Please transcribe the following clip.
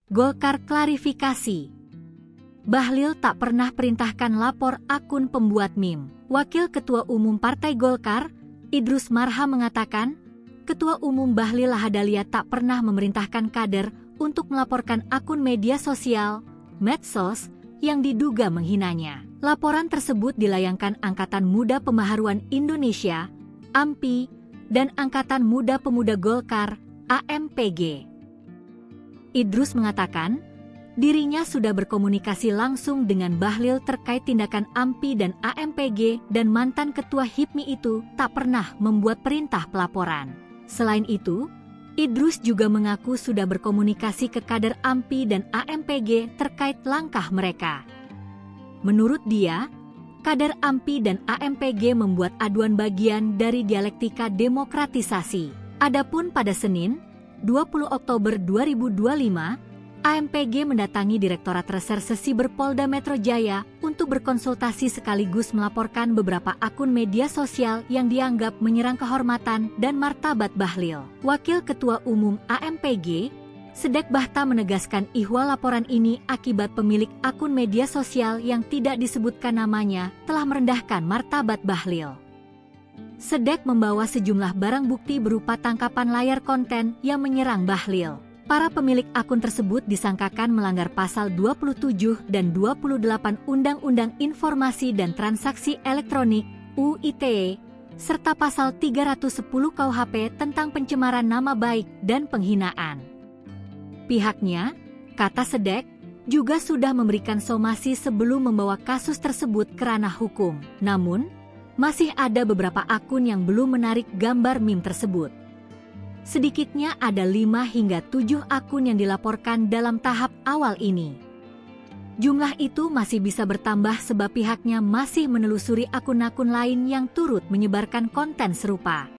Golkar klarifikasi. Bahlil tak pernah perintahkan lapor akun pembuat meme. Wakil Ketua Umum Partai Golkar, Idrus Marham mengatakan, Ketua Umum Bahlil Lahadalia tak pernah memerintahkan kader untuk melaporkan akun media sosial, medsos, yang diduga menghinanya. Laporan tersebut dilayangkan Angkatan Muda Pembaharuan Indonesia, AMPI, dan Angkatan Muda Pemuda Golkar, AMPG. Idrus mengatakan, dirinya sudah berkomunikasi langsung dengan Bahlil terkait tindakan AMPI dan AMPG dan mantan ketua HIPMI itu tak pernah membuat perintah pelaporan. Selain itu, Idrus juga mengaku sudah berkomunikasi ke kader AMPI dan AMPG terkait langkah mereka. Menurut dia, kader AMPI dan AMPG membuat aduan bagian dari dialektika demokratisasi. Adapun pada Senin, 20 Oktober 2025, AMPG mendatangi Direktorat Reserse Siber Polda Metro Jaya untuk berkonsultasi sekaligus melaporkan beberapa akun media sosial yang dianggap menyerang kehormatan dan martabat Bahlil. Wakil Ketua Umum AMPG, Sedek Bahta menegaskan ihwal laporan ini akibat pemilik akun media sosial yang tidak disebutkan namanya telah merendahkan martabat Bahlil. Sedek membawa sejumlah barang bukti berupa tangkapan layar konten yang menyerang Bahlil. Para pemilik akun tersebut disangkakan melanggar pasal 27 dan 28 Undang-Undang Informasi dan Transaksi Elektronik (UITE) serta pasal 310 KUHP tentang pencemaran nama baik dan penghinaan. Pihaknya, kata Sedek, juga sudah memberikan somasi sebelum membawa kasus tersebut ke ranah hukum. Namun, masih ada beberapa akun yang belum menarik gambar meme tersebut. Sedikitnya ada 5 hingga 7 akun yang dilaporkan dalam tahap awal ini. Jumlah itu masih bisa bertambah sebab pihaknya masih menelusuri akun-akun lain yang turut menyebarkan konten serupa.